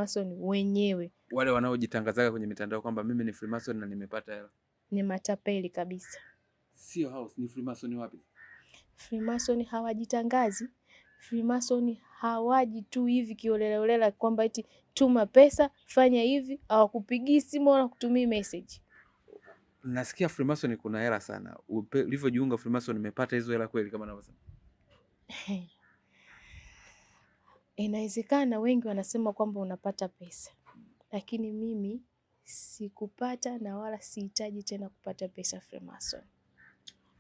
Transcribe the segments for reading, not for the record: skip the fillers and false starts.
Freemason wenyewe. Wale wanaojitangazaga kwenye mitandao kwamba mimi ni Freemason na nimepata hela ni matapeli kabisa. Sio hao, ni Freemason wapi? Freemason hawajitangazi. Freemason hawaji tu hivi kiolelaolela kwamba eti tuma pesa, fanya hivi, hawakupigii simu wala kutumii message. Nasikia Freemason kuna hela sana. Ulivyojiunga Freemason nimepata hizo hela kweli kama unavyosema? Inawezekana wengi wanasema kwamba unapata pesa, lakini mimi sikupata na wala sihitaji tena kupata pesa Freemason.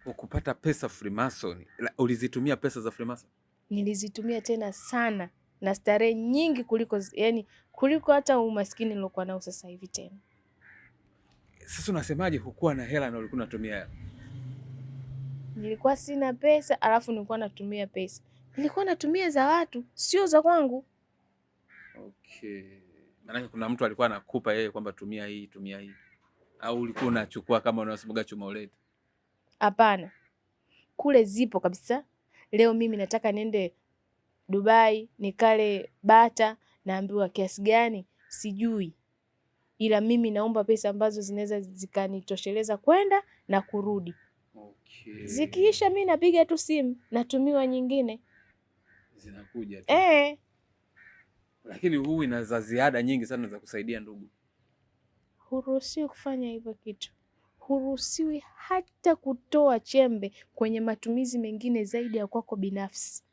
Ukupata pesa Freemason? Ulizitumia pesa za Freemason? Nilizitumia tena sana, na starehe nyingi kuliko hata umaskini nilokuwa nao sasa hivi tena. Sasa unasemaje hukuwa na hela na ulikuwa unatumia hela? Nilikuwa sina pesa, alafu nilikuwa natumia pesa. Nilikuwa natumia za watu, sio za kwangu. Okay. Maana kuna mtu alikuwa anakupa yeye kwamba tumia hii, tumia hii. Au ulikuwa unachukua kama unasemaga chuma ulete? Hapana. Kule zipo kabisa. Leo mimi nataka niende Dubai, nikale bata, naambiwa kiasi gani sijui. Ila mimi naomba pesa ambazo zinaweza zikanitosheleza kwenda na kurudi. Okay. Zikiisha mimi napiga tu simu, natumiwa nyingine. Zinakuja tu. Lakini huu ina za ziada nyingi sana za kusaidia ndugu. Huruhusiwi kufanya hivyo kitu. Huruhusiwi hata kutoa chembe kwenye matumizi mengine zaidi ya kwako binafsi.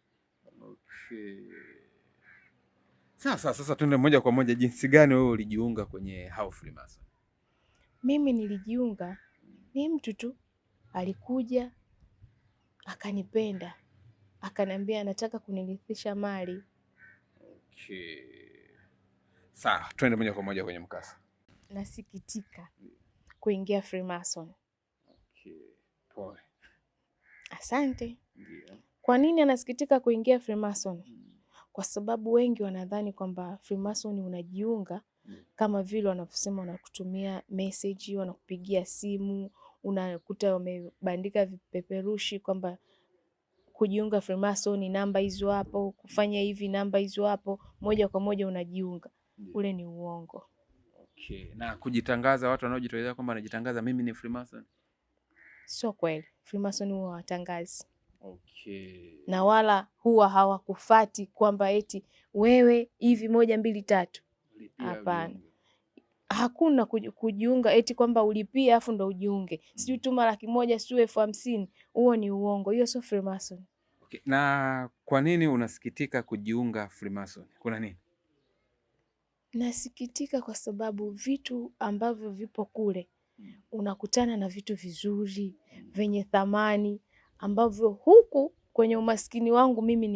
Okay. Sasa tuende moja kwa moja, jinsi gani wewe ulijiunga kwenye hao Freemason? Mimi nilijiunga, ni mtu tu alikuja akanipenda, akaniambia anataka kunirithisha mali. Okay. Sawa, tuende moja kwa moja kwenye mkasa. Nasikitika kuingia Freemason. Okay. Pole. Asante. Yeah. Kwa nini anasikitika kuingia Freemason? Kwa sababu wengi wanadhani kwamba Freemason unajiunga kama vile wanavyosema, wanakutumia message, wanakupigia simu, unakuta wamebandika vipeperushi kwamba kujiunga Freemason, namba hizo hapo, kufanya hivi, namba hizo hapo, moja kwa moja unajiunga. Ule ni uongo. Okay. Na kujitangaza, watu wanaojitolea kwamba anajitangaza mimi ni Freemason, sio kweli. Freemason huwa hawatangazi. Okay. Na wala huwa hawakufati kwamba eti wewe hivi 1 2 3. Hapana. Hakuna kujiunga eti kwamba ulipie afu ndo ujiunge. Sijui tuma 100,000 sio 50,000. Huo ni uongo. Hiyo sio Freemason. Okay. Na kwa nini unasikitika kujiunga Freemason? Kuna nini? Nasikitika kwa sababu vitu ambavyo vipo kule unakutana na vitu vizuri, venye thamani ambavyo huku kwenye umaskini wangu mimi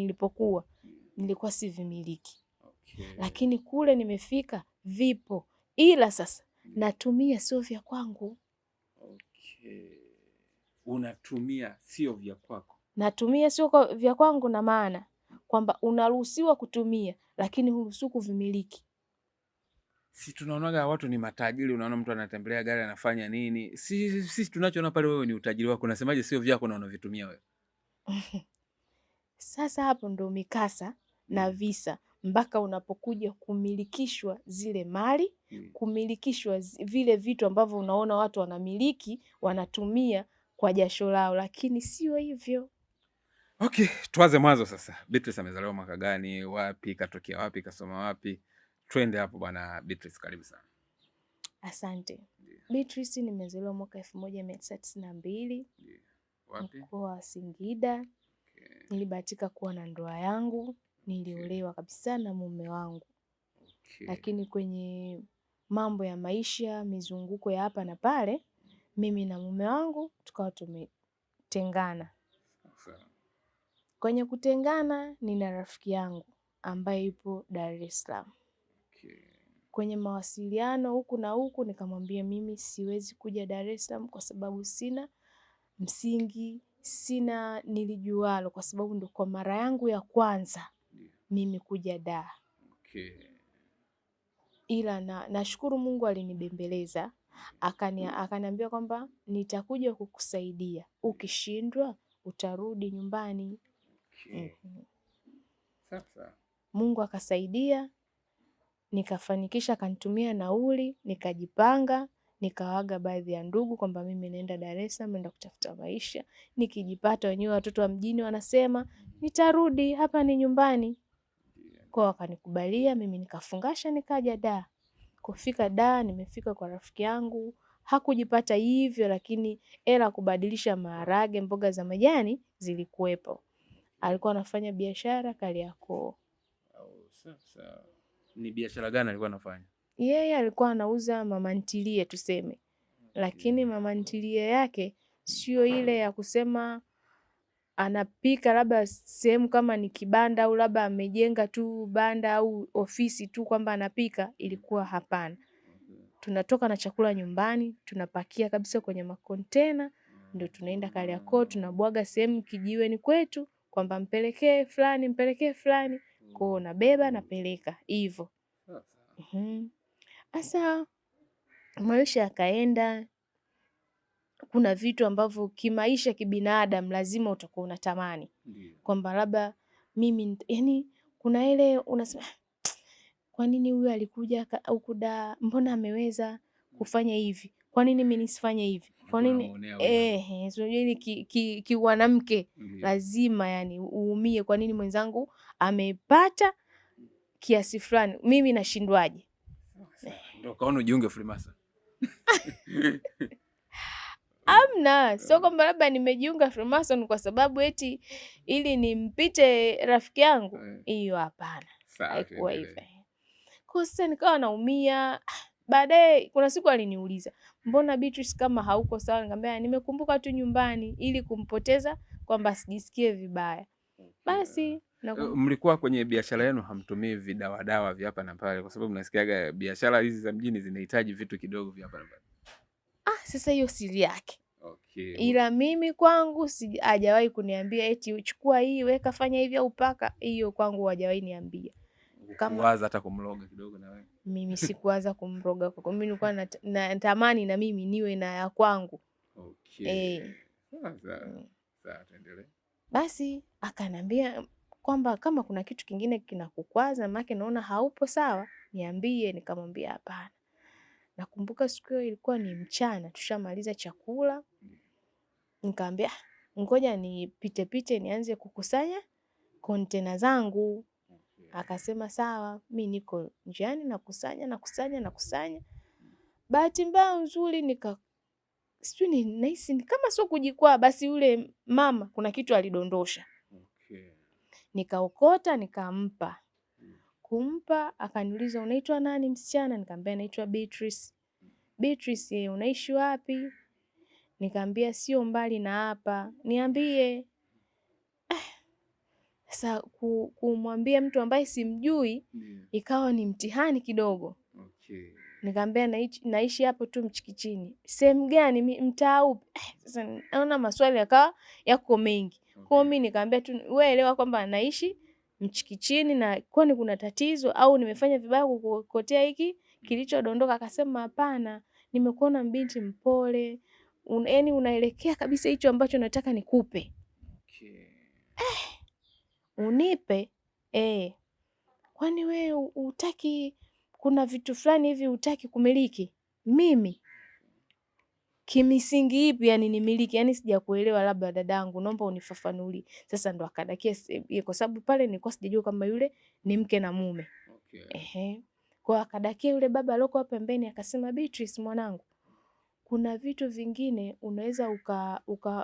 nilikuwa si vimiliki. Okay. Lakini kule nimefika vipo, ila sasa natumia sio vya kwangu. Okay. Unatumia sio vya kwako? Natumia sio vya kwangu, na maana kwamba unaruhusiwa kutumia lakini huruhusiwi kuvimiliki. Si tunaonaga watu ni matajiri, unaona mtu anatembelea gari anafanya nini? Sisi tunachoona pale wewe ni utajiri wako. Unasemaje sio vyako na unavitumia wewe? Sasa hapo ndo mikasa na visa mpaka unapokuja kumilikishwa zile mali, kumilikishwa vile vitu ambavyo unaona watu wanamiliki, wanatumia kwa jasho lao, lakini sio hivyo. Okay, tuanze mwanzo sasa. Beatrice amezaliwa mwaka gani, wapi, katokea wapi, kasoma wapi? Twende hapo bwana Beatrice, karibu sana. Asante. Beatrice nimezaliwa mwaka 1992. Wapi? Mkoa wa Singida. Okay. Nilibahatika kuwa na ndoa yangu, niliolewa kabisa na mume wangu. Okay. Lakini kwenye mambo ya maisha, mizunguko ya hapa na pale, mimi na mume wangu tukawa tumetengana. Kwenye kutengana nina rafiki yangu ambaye ipo Dar es Salaam. Okay. Kwenye mawasiliano huku na huku nikamwambia mimi siwezi kuja Dar es Salaam kwa sababu sina msingi, sina nilijualo, kwa sababu ndo kwa mara yangu ya kwanza mimi kuja Dar. Okay. Ila nashukuru Mungu alinibembeleza, akaniambia kwamba nitakuja kukusaidia, ukishindwa utarudi nyumbani. Okay. Sasa Mungu akasaidia, nikafanikisha, akanitumia nauli, nikajipanga, nikawaaga baadhi ya ndugu kwamba mimi naenda Dar es Salaam, naenda kutafuta maisha. Nikijipata, wenyewe watoto wa mjini wanasema nitarudi, hapa ni nyumbani. Kwa wakanikubalia, mimi nikafungasha, nikaja Dar. Kufika Dar, nimefika kwa rafiki yangu, hakujipata hivyo, lakini hela kubadilisha maharage, mboga za majani zilikuwepo. Alikuwa anafanya biashara Kariakoo. Sasa ni biashara gani alikuwa anafanya? Yeye alikuwa anauza mama ntilie tuseme. Lakini mama ntilie yake sio ile ya kusema anapika labda sehemu kama ni kibanda au labda amejenga tu banda au ofisi tu kwamba anapika, ilikuwa hapana. Tunatoka na chakula nyumbani, tunapakia kabisa kwenye makontena, ndio tunaenda Kariakoo, tunabwaga sehemu kijiweni kwetu kwamba mpelekee fulani, kwa nabeba napeleka hivyo. Sasa maisha yakaenda, kuna vitu ambavyo kimaisha kibinadamu lazima utakuwa unatamani. Kwamba labda mimi yani kuna ile unasema kwa nini huyu alikuja huku Dar, mbona ameweza kufanya hivi? Kwa nini mimi nisifanye hivi? Kwa nini sio ile kiwanamke lazima yani uumie, kwa nini mwenzangu amepata kiasi fulani, mimi nashindwaje? Ndio kaona ujiunge Freemason. Amna, sio kwamba labda nimejiunga Freemason kwa sababu eti ili nimpite rafiki yangu. Hiyo hapana. Haikuwa hivyo. Kwa sasa nikawa naumia. Baadaye kuna siku aliniuliza, "Mbona Beatrice kama hauko sawa?" Nikamwambia, "Nimekumbuka tu nyumbani ili kumpoteza kwamba sijisikie vibaya." Basi mlikuwa kwenye biashara yenu hamtumii vidawadawa vya hapa na pale, kwa sababu nasikiaga biashara hizi za mjini zinahitaji vitu kidogo vya hapa na pale. Sasa hiyo siri yake. Ila mimi kwangu hajawahi kuniambia eti uchukua hii weka fanya hivi au paka. Hiyo kwangu hajawahi niambia. Kama waza hata kumroga kidogo na wewe. Mimi sikuwaza kumroga, kwa mimi nilikuwa natamani na mimi niwe na ya kwangu. Sawa, tuendelee. Basi akanambia kwamba kama kuna kitu kingine kinakukwaza, maana naona haupo sawa, niambie. Nikamwambia hapana. Nakumbuka siku hiyo ilikuwa ni mchana, tushamaliza chakula. Nikamwambia ngoja nipite nianze kukusanya kontena zangu. Akasema sawa. Mimi niko njiani nakusanya. Bahati mbaya nzuri sijui nahisi kama sio kujikwaa, basi yule mama kuna kitu alidondosha. Nikaokota nikampa. Kumpa akaniuliza, "Unaitwa nani msichana?" Nikamwambia naitwa Beatrice. "Beatrice, unaishi wapi?" Nikamwambia sio mbali na hapa. "Niambie." Sasa kumwambia mtu ambaye simjui ikawa ni mtihani kidogo. Nikamwambia naishi hapo tu Mchikichini. "Sehemu gani? Mtaa upi?" Sasa naona maswali yakawa yako mengi. Kwa mimi nikamwambia tu wewe elewa kwamba naishi Mchikichini na kwani kuna tatizo au nimefanya vibaya kukotea hiki kilichodondoka? Akasema hapana, nimekuona binti mpole, yaani unaelekea kabisa hicho ambacho nataka nikupe. Unipe? Kwani wewe hutaki, kuna vitu fulani hivi hutaki kumiliki? Mimi kimisingi ipi yani nimiliki? Yani sijakuelewa, labda dadangu naomba unifafanulie. Sasa ndo akadakia kwa sababu pale nilikuwa sijajua kama yule ni mke na mume. Kwa akadakia yule baba aloko hapo pembeni akasema, "Beatrice mwanangu, kuna vitu vingine unaweza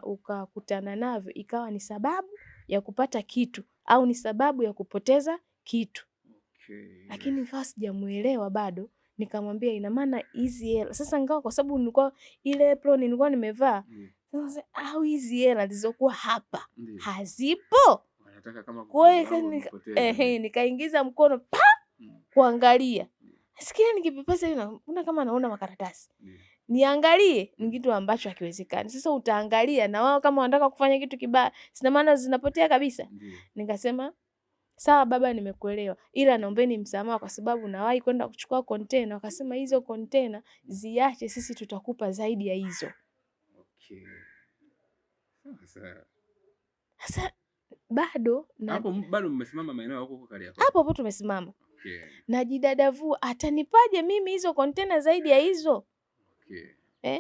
ukakutana navyo ikawa ni sababu ya kupata kitu au ni sababu ya kupoteza kitu." Lakini nikawa sijamuelewa bado. Nikamwambia ina maana hizi hela sasa, ngao kwa sababu nilikuwa ile apron nilikuwa nimevaa. Sasa au hizi hela zilizokuwa hapa hazipo? Wanataka kama nikaingiza mkono kuangalia. Sikia nikipepesa hivi naona kama naona makaratasi. Niangalie, ni kitu ambacho hakiwezekani. Sasa utaangalia na wao kama wanataka kufanya kitu kibaya, sina maana zinapotea kabisa. Nikasema sawa baba, nimekuelewa, ila naombeni msamaha kwa sababu nawahi kwenda kuchukua kontena. Wakasema hizo kontena ziache, sisi tutakupa zaidi ya hizo. Sasa bado hapo bado mmesimama maeneo huko Kariakoo. Hapo tumesimama. Okay. Najidadavua, atanipaje mimi hizo kontena zaidi ya hizo? Okay.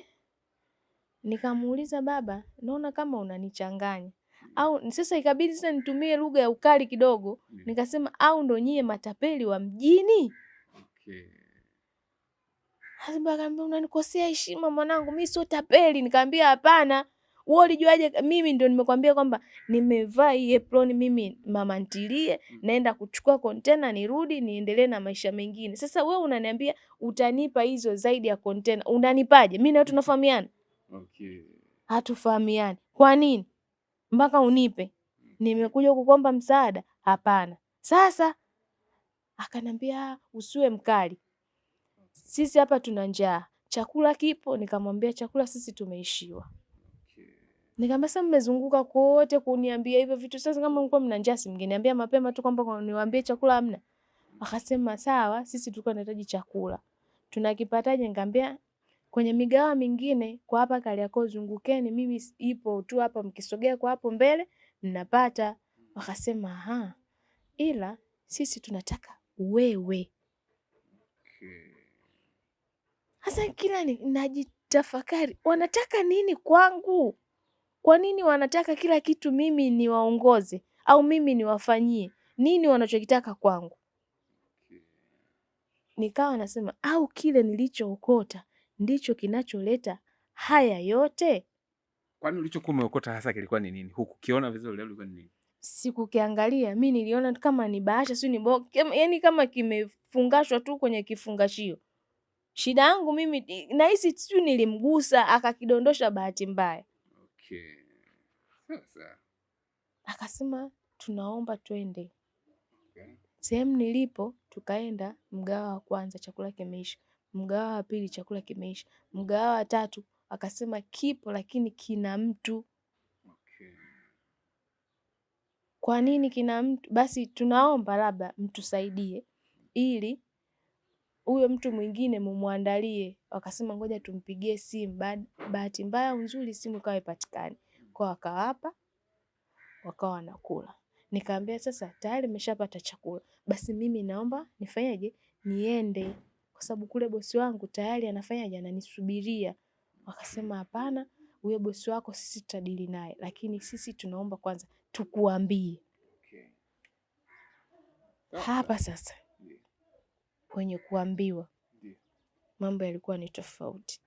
Nikamuuliza, baba, naona kama unanichanganya. Au sasa ikabidi sasa nitumie lugha ya ukali kidogo. Nikasema, au ndo nyie matapeli wa mjini? Okay. Hasa akaniambia, unanikosea heshima mwanangu, mimi sio tapeli. Nikamwambia, hapana. Wewe ulijuaje mimi ndo nimekwambia kwamba nimevaa hii apron mimi mama ntilie, naenda kuchukua kontena nirudi niendelee na maisha mengine. Sasa wewe unaniambia utanipa hizo zaidi ya kontena. Unanipaje? Mimi na wewe tunafahamiana? Okay. Hatufahamiani. Kwa nini mpaka unipe? Nimekuja kukuomba msaada? Hapana. Sasa akanambia, usiwe mkali, sisi hapa tuna njaa, chakula kipo. Nikamwambia, chakula sisi tumeishiwa. Nikamwambia, sasa mmezunguka kote kuniambia hivyo vitu, sasa kama mlikuwa mna njaa si mngeniambia mapema tu kwamba niwaambie chakula hamna? Akasema sawa, sisi tulikuwa tunahitaji chakula, tunakipataje? Nikamwambia, kwenye migawa mingine kwa hapa Kariakoo zungukeni, mimi ipo tu hapa, mkisogea kwa hapo mbele mnapata. Wakasema aha, ila sisi tunataka wewe. Hasa kila najitafakari, wanataka nini kwangu? Kwa nini wanataka kila kitu mimi niwaongoze au mimi niwafanyie? Nini wanachokitaka kwangu? Nikawa nasema, au kile nilichookota ndicho kinacholeta haya yote? Kwani ulichokuwa umeokota hasa kilikuwa ni nini? Hukukiona vizuri leo ilikuwa ni nini? Sikukiangalia, mimi niliona kama ni bahasha, si ni yaani kama kimefungashwa tu kwenye kifungashio. Shida yangu mimi nahisi tu nilimgusa akakidondosha bahati mbaya. Okay. Sasa Akasema tunaomba twende. Okay. Sehemu nilipo tukaenda mgawa wa kwanza, chakula kimeisha. Mgawa wa pili, chakula kimeisha. Mgawa wa tatu akasema kipo lakini kina mtu. Okay. Kwa nini kina mtu? Basi tunaomba labda mtusaidie ili huyo mtu mwingine mumuandalie. Wakasema ngoja tumpigie simu. Bahati mbaya nzuri simu ikawa ipatikani. Kwa wakawapa, wakawa wanakula. Nikamwambia sasa tayari nimeshapata chakula, basi mimi naomba nifanyaje? Niende, kwa sababu kule bosi wangu tayari anafanyaje? Ananisubiria. Wakasema hapana, huyo bosi wako sisi tutadili naye, lakini sisi tunaomba kwanza tukuambie. Okay. Hapa sasa kwenye kuambiwa mambo yalikuwa ni tofauti.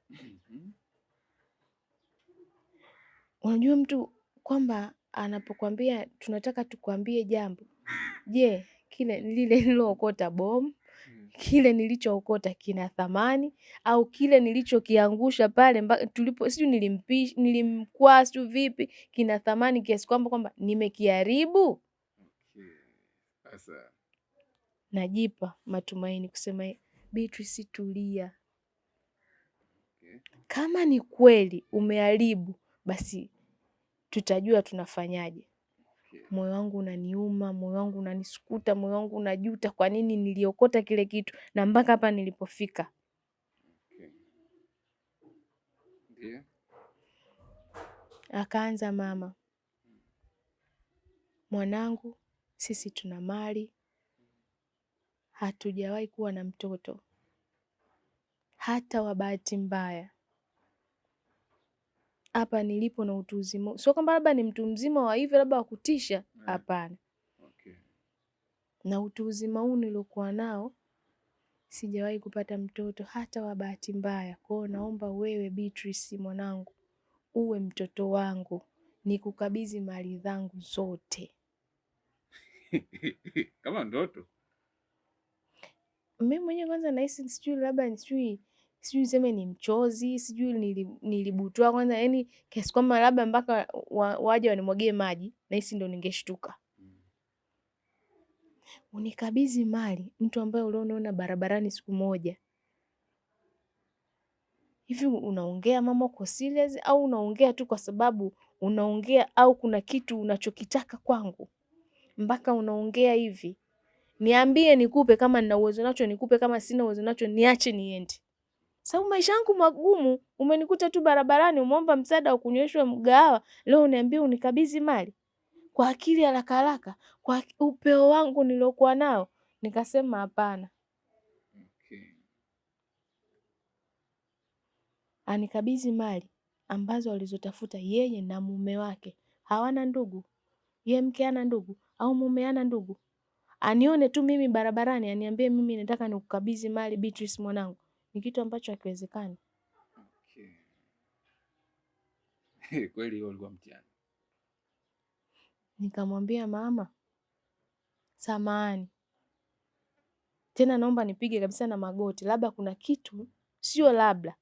Unajua mtu kwamba anapokuambia tunataka tukwambie jambo, je, kile lile nilookota bomu, kile nilichookota kina thamani, au kile nilichokiangusha pale tulipo sijui nilimkwaa sijui vipi, kina thamani kiasi kwamba nimekiharibu? Sasa najipa matumaini kusema, Beatrice tulia. Kama ni kweli umeharibu, basi tutajua tunafanyaje. Moyo wangu unaniuma, moyo wangu unanisukuta, moyo wangu unajuta kwa nini niliokota kile kitu na mpaka hapa nilipofika. Okay. Akaanza mama, mwanangu, sisi tuna mali, hatujawahi kuwa na mtoto hata wa bahati mbaya. Hapa nilipo na utu uzima, sio kwamba labda ni mtu mzima wa hivyo labda wa kutisha, hapana. Okay. Na utu uzima huu niliokuwa nao sijawahi kupata mtoto hata wa bahati mbaya. Kwa hiyo naomba wewe Beatrice mwanangu uwe mtoto wangu, nikukabidhi mali zangu zote. Kama ndoto. Mimi mwenyewe kwanza nahisi sijui labda sijui seme ni mchozi, sijui nilibutua kwanza, yani kiasi kwamba labda mpaka waje wanimwagie maji, nahisi ndo ningeshtuka. Unikabidhi mali mtu ambaye uliona barabarani siku moja. Hivi unaongea mama, uko serious au unaongea tu kwa sababu unaongea, au kuna kitu unachokitaka kwangu mpaka unaongea hivi? Niambie nikupe, kama nina uwezo nacho nikupe, kama sina uwezo nacho niache niende. Sababu maisha yangu magumu, umenikuta tu barabarani, umeomba msaada wa kunyweshwa mgahawa, leo uniambie unikabidhi mali? Kwa akili haraka haraka, kwa upeo wangu niliokuwa nao, Nikasema hapana. Anikabidhi mali ambazo walizotafuta yeye na mume wake. Hawana ndugu, yeye mke ana ndugu au mume ana ndugu. Anione tu mimi barabarani aniambie mimi nataka nikukabidhi mali Beatrice mwanangu, ni kitu ambacho hakiwezekani. Kweli hiyo ilikuwa mtihani. Nikamwambia mama, samahani tena, naomba nipige kabisa na magoti, labda kuna kitu, sio labda,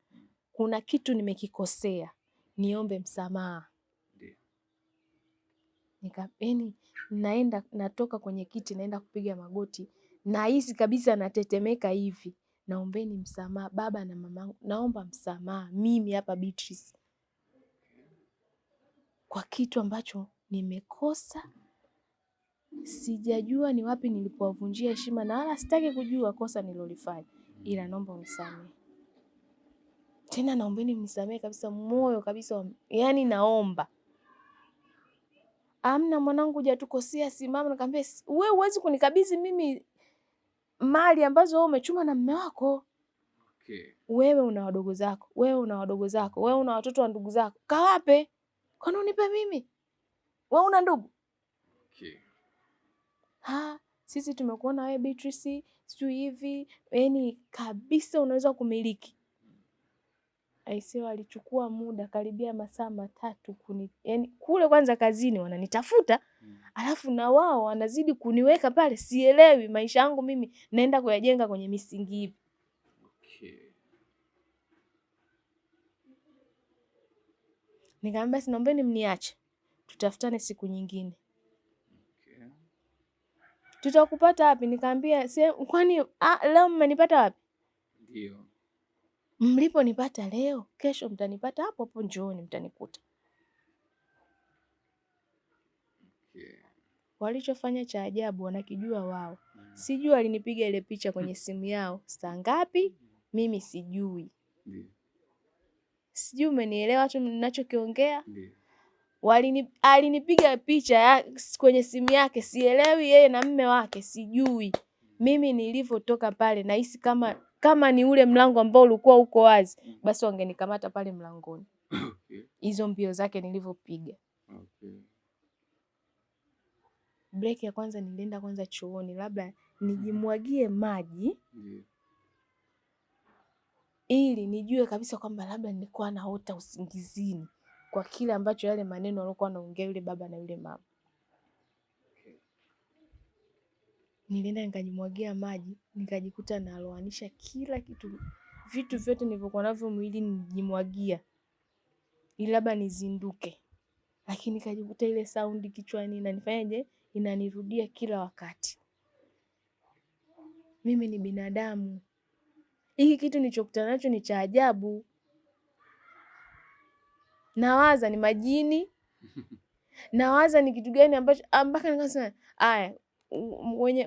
kuna kitu nimekikosea, niombe msamaha. Naenda natoka kwenye kiti naenda kupiga magoti, nahisi kabisa natetemeka hivi, naombeni msamaha baba na mamangu, naomba msamaha mimi hapa Beatrice kwa kitu ambacho nimekosa. Sijajua ni wapi nilipowavunjia heshima na wala sitaki kujua kosa nilolifanya, ila naomba unisamehe. Tena naombeni mnisamehe kabisa, moyo kabisa, yani naomba. Amna mwanangu, hujatukosea, simama. Nikamwambia wewe huwezi kunikabidhi mimi mali ambazo wewe umechuma na mume wako. Wewe una wadogo zako, wewe una watoto wa ndugu zako, kawape. Kwani unipe mimi? Wewe una ndugu? Sisi tumekuona wewe Beatrice, sio hivi, yani kabisa unaweza kumiliki. Aisee, alichukua muda karibia masaa 3 yani kule kwanza kazini wananitafuta, alafu na wao wanazidi kuniweka pale, sielewi maisha yangu mimi naenda kuyajenga kwenye misingi ipi. Nikamwambia basi naombeni mniache, tutafutane siku nyingine. Tutakupata wapi? Nikamwambia kwani leo mmenipata wapi? Ndio. Mliponipata leo, kesho mtanipata hapo hapo, njooni mtanikuta. Walichofanya cha ajabu wanakijua wao. Sijui walinipiga ile picha kwenye simu yao saa ngapi, mimi sijui. Sijui umenielewa tu ninachokiongea? Alinipiga picha kwenye simu yake, sielewi, yeye na mume wake, sijui. Mimi nilivyotoka pale nahisi kama ni ule mlango ambao ulikuwa uko wazi, basi wangenikamata pale mlangoni. Hizo mbio zake nilivyopiga. Break ya kwanza nilienda kwanza chooni, labda nijimwagie maji ili nijue kabisa kwamba labda nilikuwa naota usingizini kwa kile ambacho yale maneno walikuwa wanaongea yule baba na yule mama. Nilienda nikajimwagia maji, nikajikuta naloanisha kila kitu, vitu vyote nilivyokuwa navyo mwili nijimwagia ili labda nizinduke, lakini nikajikuta ile saundi kichwani inanifanyaje, inanirudia kila wakati. Mimi ni binadamu, hiki kitu nilichokutana nacho ni cha ajabu. Nawaza ni majini, nawaza ni kitu gani ambacho mpaka nikasema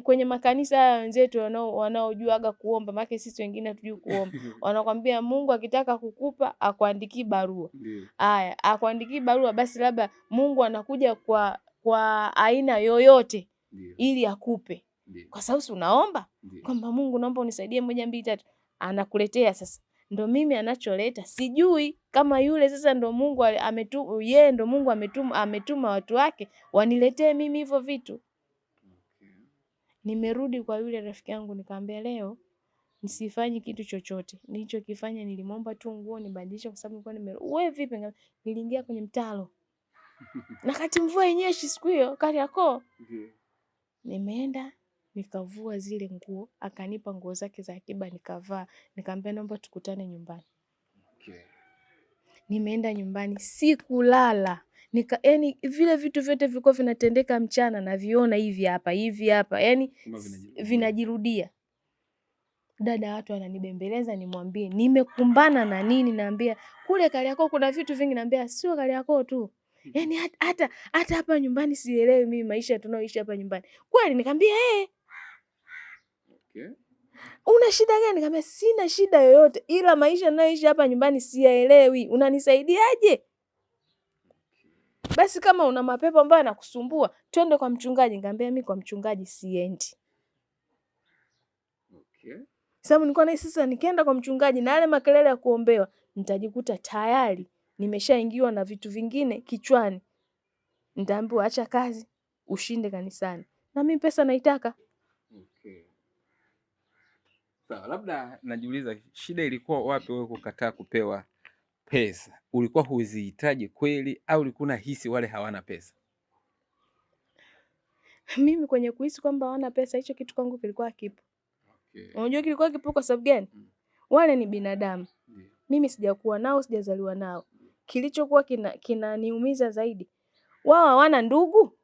kwenye makanisa haya wenzetu wanaojuaga kuomba, maana sisi wengine hatujui kuomba. Wanakwambia Mungu akitaka kukupa akuandikii barua. Akuandikii barua, basi labda Mungu anakuja kwa aina yoyote ili akupe. Kwa sababu unaomba kwamba Mungu naomba unisaidie 1 2 3, anakuletea. Sasa ndo mimi anacholeta sijui kama yule sasa ndo Mungu ametuma, yeye ndo Mungu ametuma watu wake waniletee mimi hivyo vitu. Nimerudi kwa yule rafiki yangu nikamwambia leo nisifanyi kitu chochote. Nilichokifanya nilimwomba tu nguo nibadilishe kwa sababu nilikuwa wewe vipi? Niliingia kwenye mtaro. Na kati mvua yenyeshi siku hiyo Kariakoo. Nimeenda nikavua zile nguo, akanipa nguo zake za akiba nikavaa. Nikamwambia naomba tukutane nyumbani. Nimeenda nyumbani, sikulala. Yani vile vitu vyote vilikuwa vinatendeka mchana na viona hivi hapa. Yani vinajirudia. Dada watu wananibembeleza nimwambie nimekumbana na nini, naambia kule Kariakoo kuna vitu vingi, naambia sio Kariakoo tu. Yani hata hapa nyumbani sielewi mimi maisha tunaoishi hapa nyumbani. Kweli nikamwambia una shida gani? Nikamwambia sina shida yoyote, ila maisha ninayoishi hapa nyumbani siyaelewi. Unanisaidiaje? Basi kama una mapepo ambayo yanakusumbua, twende kwa mchungaji. Nikamwambia mimi kwa mchungaji siendi. Sababu nilikuwa na sasa nikienda kwa mchungaji na yale makelele ya kuombewa, nitajikuta tayari nimeshaingiwa na vitu vingine kichwani. Nitaambiwa acha kazi, ushinde kanisani. Na mimi pesa naitaka. Okay. Sawa, labda najiuliza shida ilikuwa wapi wewe kukataa kupewa pesa? Ulikuwa huzihitaji kweli au ulikuwa unahisi wale hawana pesa? Mimi kwenye kuhisi kwamba hawana pesa, hicho kitu kwangu kilikuwa kipo. Okay. Unajua kilikuwa kipo kwa sababu gani? Wale ni binadamu. Mimi sijakuwa nao, sijazaliwa nao. Kilichokuwa kinaniumiza zaidi, wao hawana ndugu.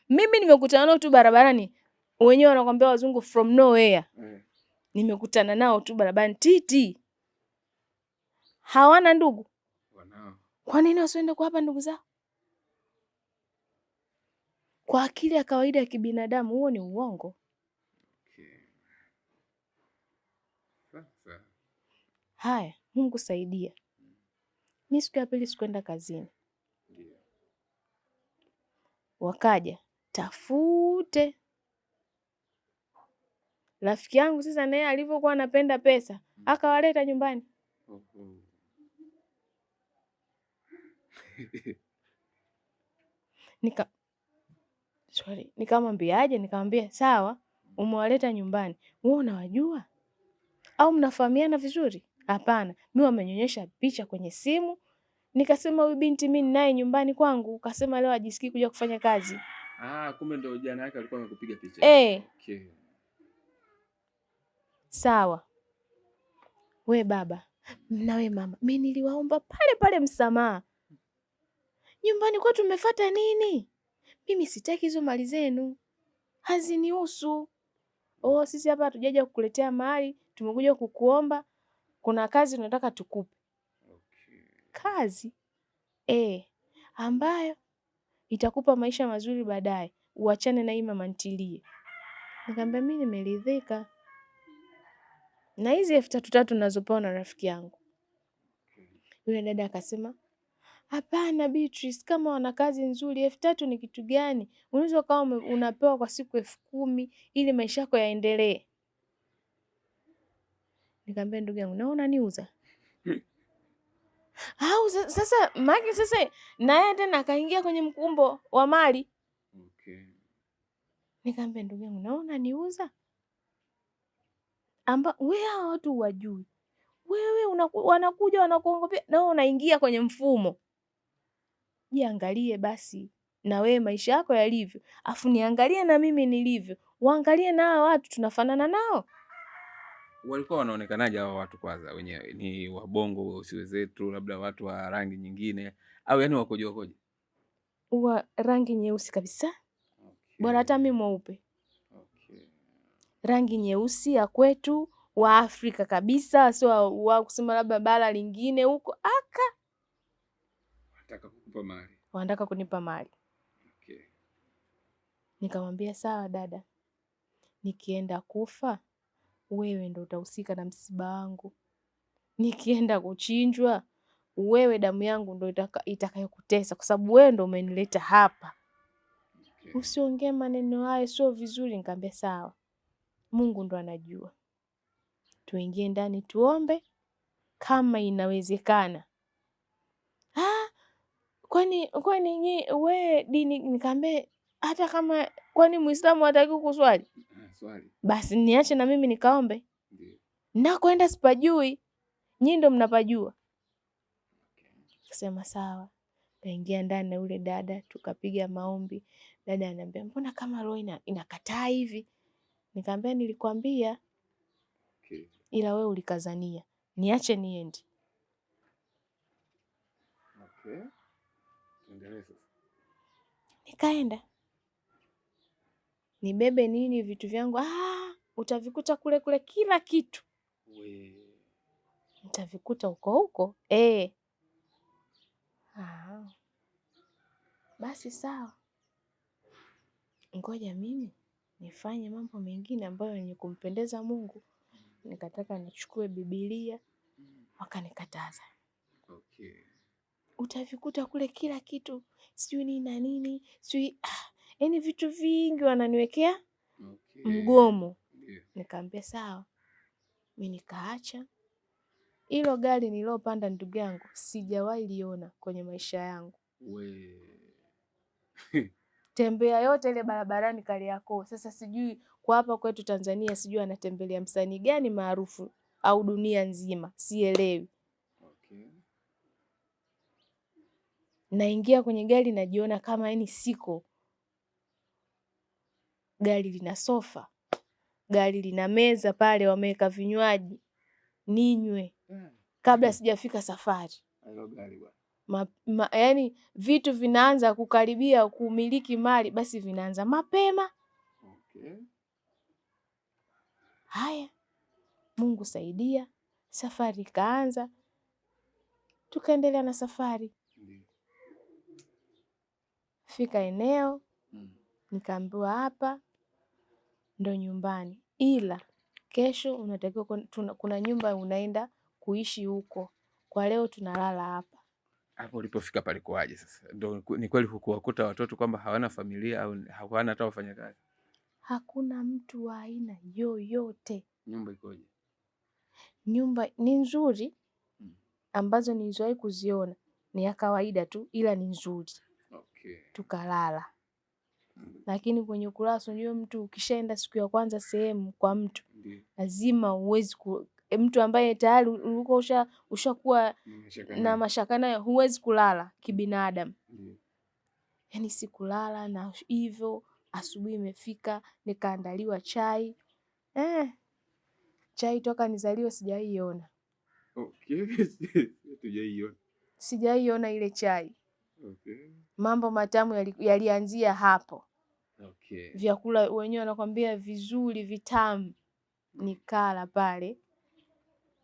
Mimi nimekutana nao tu barabarani. Wenyewe wanakuambia wazungu from nowhere. Nimekutana nao tu barabarani titi. Hawana ndugu. Wanao. Kwa nini wasiende kwa hapa ndugu zao? Kwa akili ya kawaida ya kibinadamu huo ni uongo. Okay. Haya, Mungu saidia. Mimi siku ya pili sikuenda kazini. Wakaja tafute. Rafiki yangu sasa naye alivyokuwa anapenda pesa, akawaleta nyumbani. Nikamwambiaje? Nikamwambia sawa, umewaleta nyumbani. Wewe unawajua? Au mnafahamiana vizuri? Hapana, mimi wamenyonyesha picha kwenye simu. Nikasema huyu binti mimi ninaye nyumbani kwangu, kasema leo ajisikii kuja kufanya kazi. Kumbe ndio jana yake alikuwa amekupiga picha. Okay. Sawa. We baba, na we mama, mimi niliwaomba pale pale msamaha. Nyumbani kwetu tumefuata nini? Mimi sitaki hizo mali zenu. Hazinihusu. Sisi hapa hatujaja kukuletea mali, tumekuja kukuomba. Kuna kazi tunataka tukupe. Okay. Kazi? Ambayo itakupa maisha mazuri baadaye. Uachane na hii mama ntilie. Nikamwambia mimi nimeridhika na hizi 3,300 ninazopewa na rafiki yangu. Yule dada akasema, hapana Beatrice, kama wana kazi nzuri 3,000 ni kitu gani? Unaweza kama unapewa kwa siku 10,000 ili maisha yako yaendelee. Nikamwambia ndugu yangu, naona niuza. Sasa maki sasa naye tena akaingia kwenye mkumbo wa mali. Okay. Nikamwambia ndugu yangu, naona niuza. Wewe hao watu wajui. Wewe wanakuja wanakuongopea na wewe unaingia kwenye mfumo. Jiangalie basi na wewe maisha yako yalivyo. Afu niangalie na mimi nilivyo. Waangalie na hao watu tunafanana nao. Walikuwa wanaonekanaje hao watu kwanza wenyewe? Ni wabongo usiwe zetu, labda watu wa rangi nyingine au yani wakoje? Wa rangi nyeusi kabisa. Okay. Bora hata mimi mweupe. Okay. Rangi nyeusi ya kwetu, wa Afrika kabisa, sio wa kusema labda bara lingine huko. Wanataka kunipa mali. Okay. Nikamwambia sawa dada. Nikienda kufa, wewe ndo utahusika na msiba wangu. Nikienda kuchinjwa, wewe damu yangu ndo itakayokutesa kwa sababu wewe ndo umenileta hapa. Okay. Usiongee maneno hayo, sio vizuri. Nikamwambia sawa. Mungu ndo anajua. Tuingie ndani tuombe kama inawezekana. Kwani wewe dini? Nikamwambia hata kama kwani Muislamu hataki kuswali? Swali. Basi niache na mimi nikaombe. Ndio. Nakwenda sipajui. Nyinyi ndo mnapajua. Okay. Sema sawa. Kaingia ndani na yule dada tukapiga maombi. Dada ananiambia mbona kama roho inakataa hivi? Nikamwambia nilikwambia. Okay. Ila wewe ulikazania. Niache niende. Okay. Nikaenda. Nibebe nini vitu vyangu? Utavikuta kule kila kitu. Utavikuta huko. Basi sawa. Ngoja mimi nifanye mambo mengine ambayo yenye kumpendeza Mungu. Nikataka nichukue Biblia, wakanikataza. Okay. Utavikuta kule kila kitu, sijui nini na nini, sijui yaani vitu vingi wananiwekea. Okay. Mgomo. Nikaambia sawa. Mimi nikaacha. Hilo gari nililopanda ndugu yangu sijawahi liona kwenye maisha yangu. Tembea yote ile barabarani Kariakoo. Sasa sijui kwa hapa kwetu Tanzania sijui anatembelea msanii gani maarufu au dunia nzima, sielewi. Naingia kwenye gari najiona kama yani siko. Gari lina sofa. Gari lina meza pale wameweka vinywaji. Ninywe. Kabla sijafika safari. Yani vitu vinaanza kukaribia kumiliki mali basi vinaanza mapema. Haya, Mungu saidia, safari ikaanza, tukaendelea na safari. Fika eneo, nikaambiwa hapa ndo nyumbani, ila kesho unatakiwa kuna nyumba unaenda kuishi huko, kwa leo tunalala hapa. Hapo ulipofika palikuwaje sasa? Ndo ni kweli hukuwakuta watoto kwamba hawana familia au hawana hata wafanyakazi? Hakuna mtu wa aina yoyote. Nyumba ikoje? Nyumba ni nzuri, ambazo nilizowahi kuziona ni ya kawaida tu, ila ni nzuri. Tukalala. Lakini kwenye kulala unajua mtu ukishaenda siku ya kwanza sehemu kwa mtu, lazima huwezi mtu ambaye tayari ulikuwa ushakuwa na mashaka naye huwezi kulala kibinadamu. Yani sikulala na hivyo asubuhi imefika nikaandaliwa chai. Chai toka nizaliwe sijaiona. Sijaiona ile chai. Mambo matamu yalianzia hapo. Vyakula wenyewe wanakuambia vizuri vitamu. Nikala pale.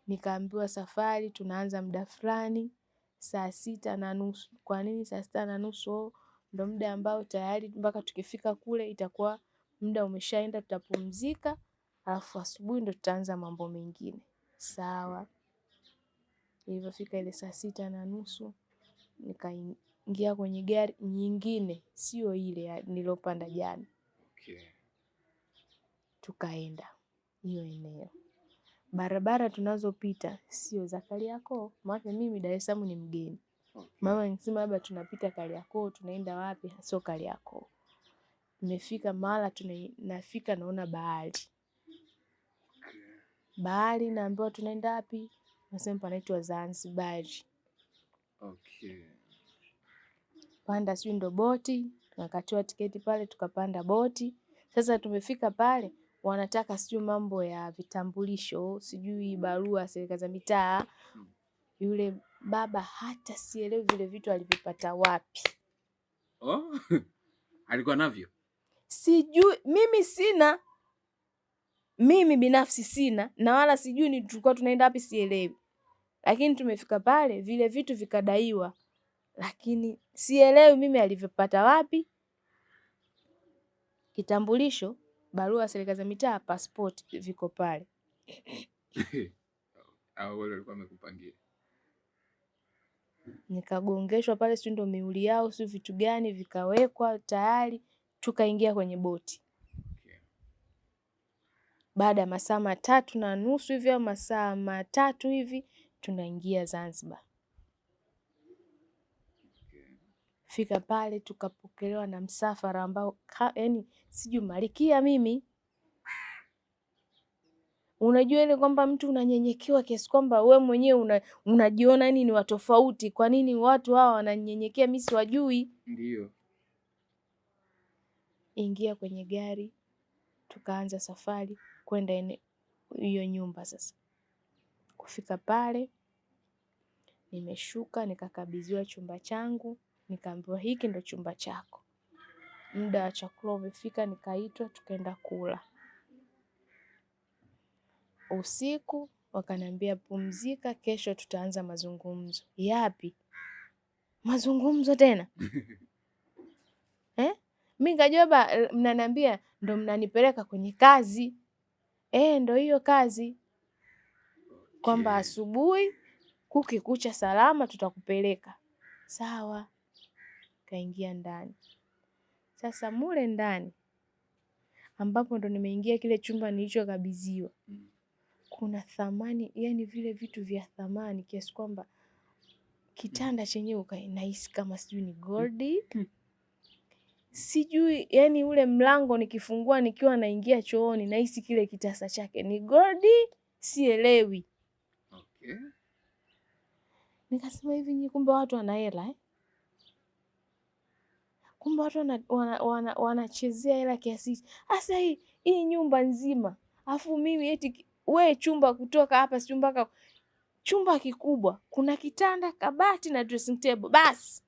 Nikaambiwa safari tunaanza muda fulani 6:30. Kwa nini 6:30? Ndo muda ambao tayari mpaka tukifika kule itakuwa muda umeshaenda, tutapumzika, alafu asubuhi ndo tutaanza mambo mengine. Sawa. Nilipofika ile 6:30 nikaingia kwenye gari nyingine, sio ile nilopanda jana. Tukaenda hiyo eneo. Barabara tunazopita sio za Kariakoo, maana mimi Dar es Salaam ni mgeni. Mama anasema labda tunapita Kariakoo, tunaenda wapi? Sio Kariakoo. Nimefika mahala nafika naona bahari. Bahari naambiwa tunaenda wapi? Nasema panaitwa Zanzibar. Panda sijui ndo boti, tunakatiwa tiketi pale tukapanda boti. Sasa tumefika pale wanataka sijui mambo ya vitambulisho, sijui barua serikali za mitaa. Yule baba hata sielewi vile vitu alivipata wapi. Alikuwa navyo? Sijui, mimi sina. Mimi binafsi sina na wala sijui ni tulikuwa tunaenda wapi sielewi. Lakini tumefika pale vile vitu vikadaiwa. Lakini sielewi mimi alivyopata wapi. Kitambulisho, barua serikali za mitaa, passport viko pale. Au wale walikuwa wamekupangia. Nikagongeshwa pale sio ndo miuli yao sio vitu gani vikawekwa tayari tukaingia kwenye boti. Baada ya masaa 3:30 hivi au masaa 3 hivi tunaingia Zanzibar. Fika pale tukapokelewa na msafara ambao yani sijui malikia mimi. Unajua ile kwamba mtu unanyenyekewa kiasi kwamba we mwenyewe unajiona ni wa tofauti. Kwa nini watu hawa wananyenyekea mimi siwajui? Ndio. Ingia kwenye gari tukaanza safari kwenda hiyo nyumba sasa. Kufika pale nimeshuka nikakabidhiwa chumba changu, nikaambiwa hiki ndo chumba chako. Muda wa chakula umefika nikaitwa tukaenda kula. Usiku wakaniambia pumzika, kesho tutaanza mazungumzo. Yapi? Mazungumzo tena? Mimi nikajua mnaniambia ndo mnanipeleka kwenye kazi. Ndo hiyo kazi. Kwamba asubuhi kukikucha salama tutakupeleka. Sawa. Kaingia ndani. Sasa mule ndani ambapo ndo nimeingia kile chumba nilichokabidhiwa, kuna thamani, yani vile vitu vya thamani kiasi kwamba kitanda chenyewe nahisi kama sijui ni goldi, sijui yani ule mlango nikifungua nikiwa naingia chooni nahisi kile kitasa chake ni goldi, sielewi. Okay. Nikasema hivi kumbe watu wana hela kumbe watu wanachezea hela kiasi. Asa hii nyumba nzima, afu mimi eti we chumba kutoka hapa si mpaka chumba kikubwa, kuna kitanda, kabati na dressing table basi,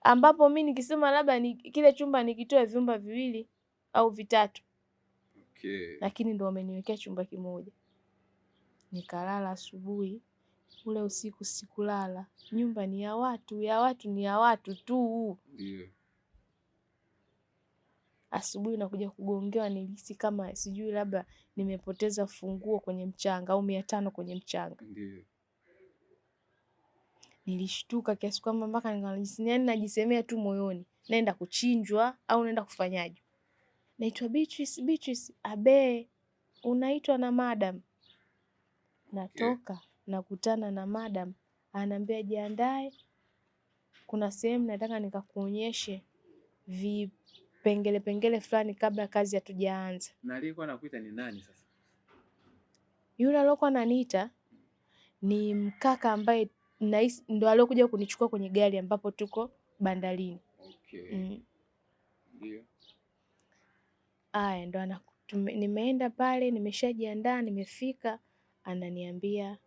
ambapo mi nikisema labda ni kile chumba nikitoe vyumba 2 au 3. Okay. Lakini ndo wameniwekea chumba kimoja. Nikalala asubuhi, ule usiku sikulala. Nyumba ni ya watu ni ya watu tu. Ndio. Asubuhi nakuja kugongewa, nilihisi kama sijui labda nimepoteza funguo kwenye mchanga au 500 kwenye mchanga. Ndio. Nilishtuka kiasi kwamba mpaka najisemea tu moyoni, naenda kuchinjwa au naenda kufanyaje? Naitwa Beatrice, abe unaitwa na madam. Natoka nakutana na madam, ananiambia jiandae, kuna sehemu nataka nikakuonyeshe vipengele fulani kabla kazi hatujaanza. Na aliyekuwa anakuita ni nani sasa? Yule aliyokuwa ananiita ni mkaka ambaye ndo aliyokuja kunichukua kwenye gari ambapo tuko bandarini. Okay. Ndio. Aya, ndo nimeenda pale, nimeshajiandaa, nimefika, ananiambia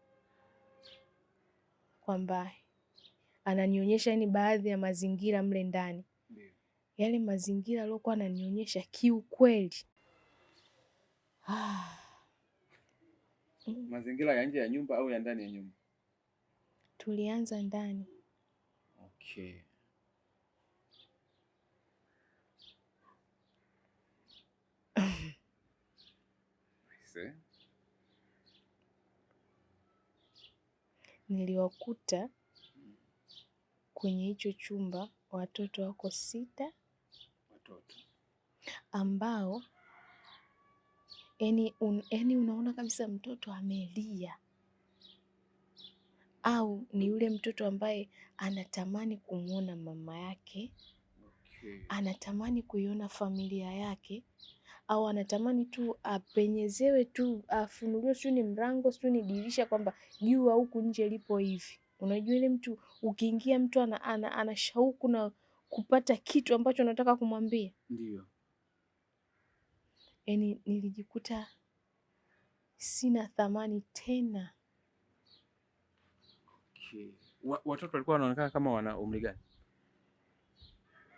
kwamba ananionyesha ni baadhi ya mazingira mle ndani. Yale mazingira aliyokuwa ananionyesha kiukweli. Mazingira ya nje ya nyumba au ya ndani ya nyumba? Tulianza ndani. Okay. Niliwakuta kwenye hicho chumba watoto wako 6. Watoto ambao yani unaona kabisa mtoto amelia, au ni yule mtoto ambaye anatamani kumwona mama yake. Okay. Anatamani kuiona familia yake, au anatamani tu apenyezewe tu, afunuliwe, sio ni mlango, sio ni dirisha, kwamba jua huku nje lipo hivi. Unajua ile mtu ukiingia, mtu ana shauku na kupata kitu ambacho anataka kumwambia. Ndio. Yani nilijikuta sina thamani tena. Okay. Watoto walikuwa wanaonekana kama wana umri gani?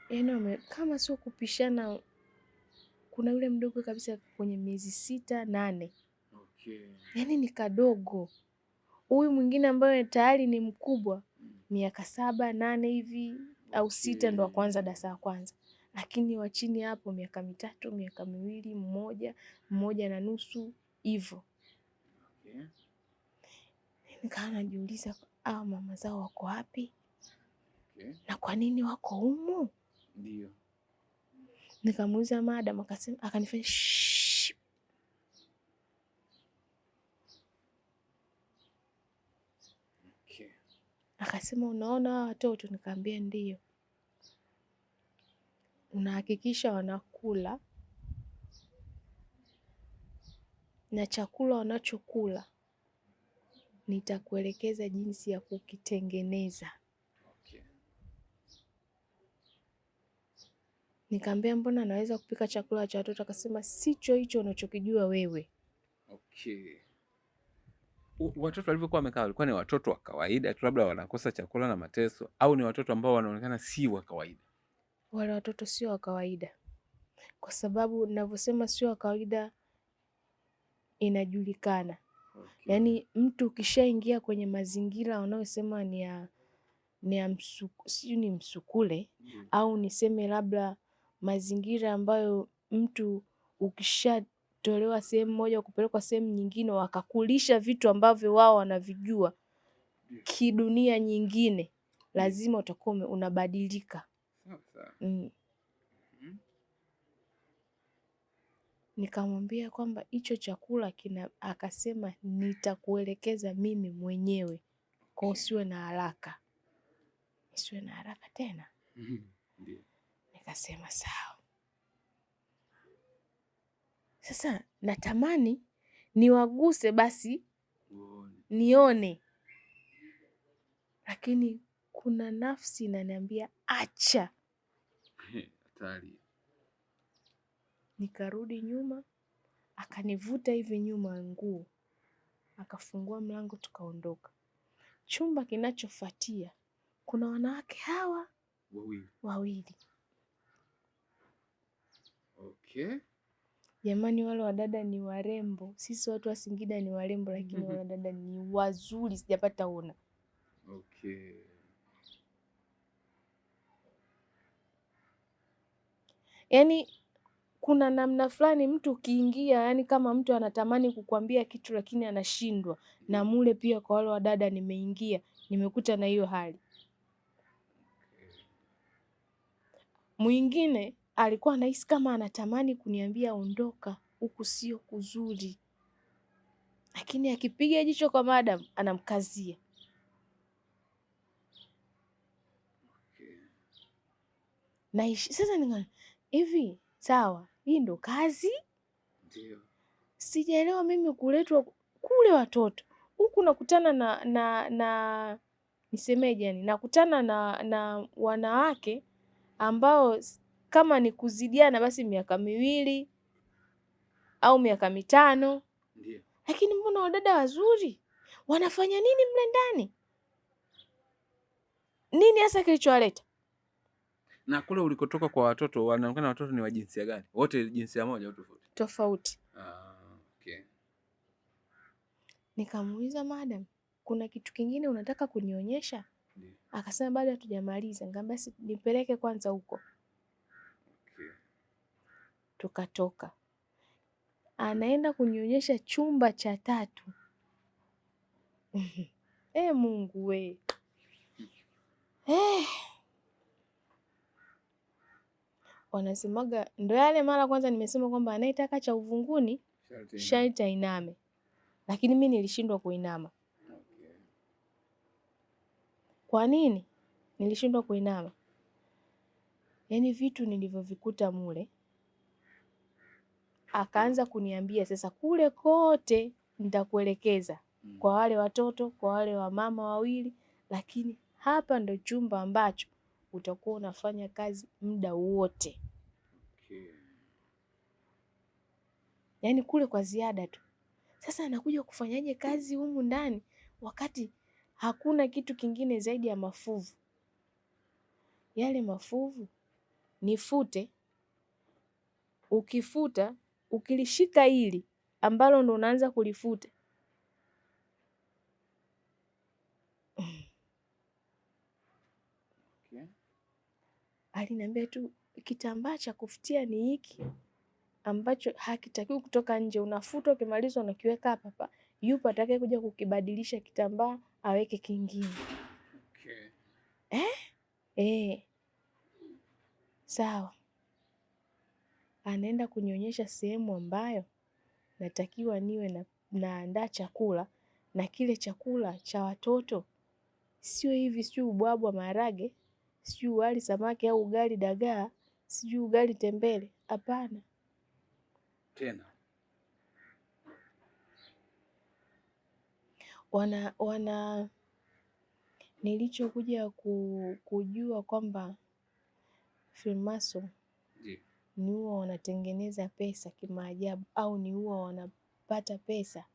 Yani kama sio kupishana, kuna yule mdogo kabisa kwenye miezi 6, 8. Okay. Yani ni kadogo. Huyu mwingine ambaye tayari ni mkubwa, miaka 7, 8 hivi au 6, ndo kwanza darasa la kwanza. Lakini wa chini hapo miaka 3, miaka 2, 1, 1.5 hivyo. Okay. Nikawa najiuliza mama zao wako wapi? Okay. Na kwa nini wako humu? Ndio. Nikamuuliza madam, akanifanya shh. Okay. Akasema unaona hawa watoto? Nikamwambia ndio. Unahakikisha wanakula na chakula wanachokula nitakuelekeza jinsi ya kukitengeneza. Okay. Nikamwambia mbona naweza kupika chakula cha watoto? Akasema sicho hicho unachokijua wewe. Okay. Watoto walivyokuwa wamekaa walikuwa ni watoto wa kawaida tu, labda wanakosa chakula na mateso, au ni watoto ambao wanaonekana si wa kawaida? Wale watoto sio wa kawaida, kwa sababu ninavyosema sio wa kawaida inajulikana. Okay. Yaani mtu ukishaingia kwenye mazingira wanaosema ni msukule, au niseme labda mazingira ambayo mtu ukishatolewa sehemu moja kupelekwa sehemu nyingine wakakulisha vitu ambavyo wao wanavijua kidunia nyingine, lazima utakuwa unabadilika. Nikamwambia kwamba hicho chakula akasema nitakuelekeza mimi mwenyewe, kwa usiwe na haraka. Nisiwe na haraka tena? Nikasema sawa. Sasa natamani niwaguse basi nione, lakini kuna nafsi inaniambia acha. Hatari. Nikarudi nyuma, akanivuta hivi nyuma nguo, akafungua mlango, tukaondoka. Chumba kinachofuatia kuna wanawake hawa wawili. Okay. Jamani, wale wadada ni warembo. Sisi watu wa Singida ni warembo, lakini wale wadada ni wazuri, sijapata ona. Okay. Yaani kuna namna fulani mtu ukiingia, yani kama mtu anatamani kukuambia kitu lakini anashindwa. Na mule pia kwa wale wadada nimeingia, nimekuta na hiyo hali. Mwingine alikuwa anahisi kama anatamani kuniambia ondoka, huku sio kuzuri, lakini akipiga jicho kwa madam anamkazia. Na sasa ningana hivi, sawa, hii ndo kazi? Ndio. Sijaelewa mimi kuletwa kule watoto huku nakutana na nisemeje, yani nakutana na wanawake ambao kama ni kuzidiana basi miaka 2 au miaka 5. Ndio. Lakini mbona wadada wazuri? Wanafanya nini mle ndani? Nini hasa kilichowaleta? Na kule ulikotoka kwa watoto, wanaonekana watoto ni wa jinsia gani? Wote jinsia moja au tofauti? Tofauti. Okay. Nikamuuliza madam, kuna kitu kingine unataka kunionyesha? Ndiyo. Akasema bado hatujamaliza. Nikamwambia basi nipeleke kwanza huko. Okay. Tukatoka. Anaenda kunionyesha chumba cha 3. Mungu we. Wanasemaga ndo yale mara kwanza nimesema kwamba anayetaka cha uvunguni sharti ainame. Lakini mimi nilishindwa kuinama. Okay. Kwa nini nilishindwa kuinama? Yaani vitu nilivyovikuta mule, akaanza kuniambia sasa kule kote nitakuelekeza, kwa wale watoto, kwa wale wamama wawili, lakini hapa ndo chumba ambacho utakuwa unafanya kazi muda wote. Okay. Yaani kule kwa ziada tu. Sasa anakuja kufanyaje kazi humu ndani wakati hakuna kitu kingine zaidi ya mafuvu? Yale mafuvu nifute, ukifuta ukilishika hili ambalo ndo unaanza kulifuta, okay. Aliniambia tu kitambaa cha kufutia ni hiki ambacho hakitakiwi kutoka nje, unafuta, ukimaliza unakiweka hapa. Yupo atakaye kuja kukibadilisha kitambaa aweke kingine. Okay. Sawa. Anaenda kunionyesha sehemu ambayo natakiwa niwe naandaa chakula, na kile chakula cha watoto sio hivi, sio ubwabwa maharage, sio wali samaki au ugali dagaa, sio ugali tembele. Hapana. Tena nilichokuja kujua kwamba Freemason ni huwa wanatengeneza pesa kimaajabu, au ni huwa wanapata pesa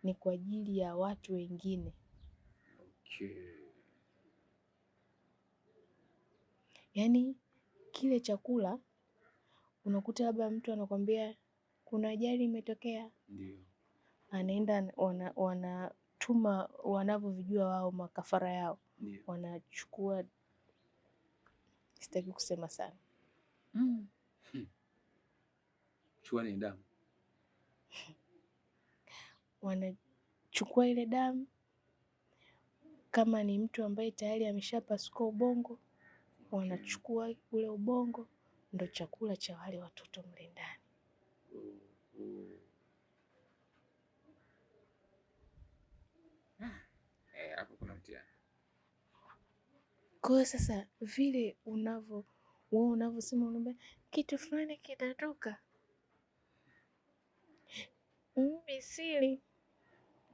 ni kwa ajili ya watu wengine. Okay. Yaani kile chakula unakuta labda mtu anakwambia kuna ajali imetokea. Ndio. Anaenda wanatuma wanavyovijua wao makafara yao. Ndio. Wanachukua, sitaki kusema sana. Chukua ni damu. Wanachukua ile damu, kama ni mtu ambaye tayari ameshapasuka ubongo, wanachukua ule ubongo, ndo chakula cha wale watoto mle ndani. mtihani. Kwa sasa vile wewe unavyosema unaomba kitu fulani kinatoka siri.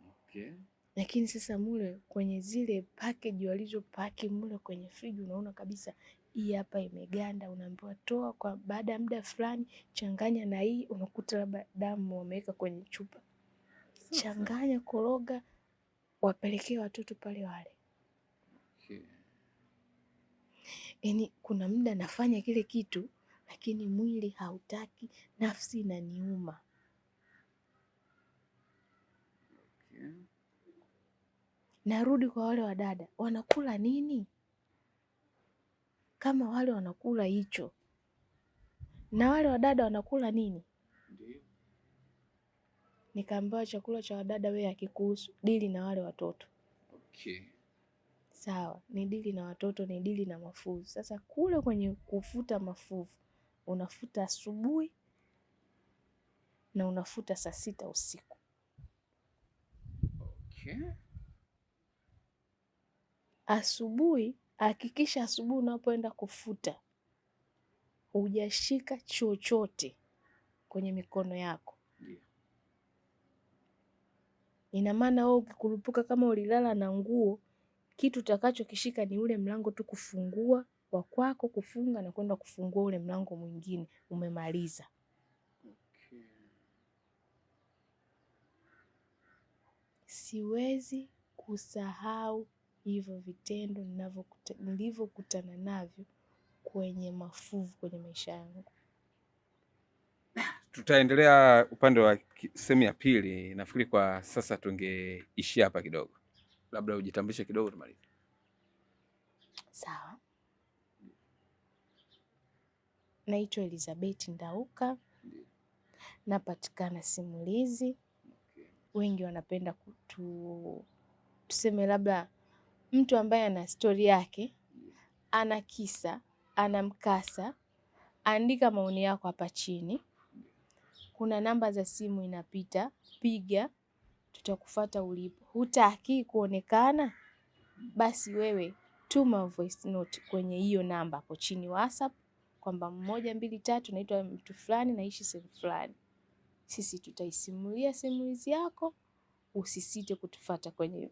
Okay. Lakini sasa mule kwenye zile package walizopaki mule kwenye friji, unaona kabisa hii hapa imeganda, unaambiwa toa kwa baada ya muda fulani, changanya na hii, unakuta labda damu wameweka kwenye chupa. Changanya, koroga, wapelekee watoto pale wale. Okay. Yaani kuna muda nafanya kile kitu lakini mwili hautaki, nafsi inaniuma. Okay. Narudi kwa wale wadada, wanakula nini? Kama wale wanakula hicho, na wale wadada wanakula nini? Ndiyo. Nikaambiwa chakula cha wadada wewe hakikuhusu, dili na wale watoto. Okay. Sawa, ni dili na watoto, ni dili na mafuvu. Sasa kule kwenye kufuta mafuvu, unafuta asubuhi na unafuta saa 6 usiku. Okay. Asubuhi, hakikisha asubuhi unapoenda kufuta hujashika chochote kwenye mikono yako. Yeah. Ina maana wewe ukikurupuka, kama ulilala na nguo, kitu utakachokishika ni ule mlango tu, kufungua wa kwako, kufunga na kwenda kufungua ule mlango mwingine, umemaliza. Okay. Siwezi kusahau hivyo vitendo nilivyokutana navyo kwenye mafuvu kwenye maisha yangu. Tutaendelea upande wa sehemu ya pili. Nafikiri kwa sasa tungeishia hapa kidogo, labda ujitambulishe kidogo tumalize. Sawa. Naitwa Elizabeth Ndauka. Napatikana Simulizi. Okay. Wengi wanapenda tuseme labda mtu ambaye ana stori yake, ana kisa, ana mkasa, andika maoni yako hapa chini. Kuna namba za simu inapita, piga, tutakufuata ulipo. Hutaki kuonekana? Basi wewe tuma voice note kwenye hiyo namba hapo chini WhatsApp kwamba 1 2 3 naitwa mtu fulani, naishi sehemu fulani. Sisi tutaisimulia simulizi yako. Usisite kutufuata kwenye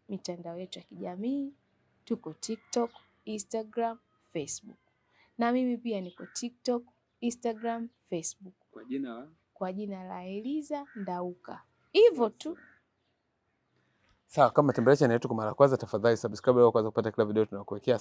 mitandao yetu ya kijamii. Tuko TikTok, Instagram, Facebook. Na mimi pia niko TikTok, Instagram, Facebook. Kwa jina la Eliza Ndauka. Hivyo tu. Sawa, kama tembelea channel yetu kwa mara ya kwanza, tafadhali subscribe ili kuweza kupata kila video tunakuwekea.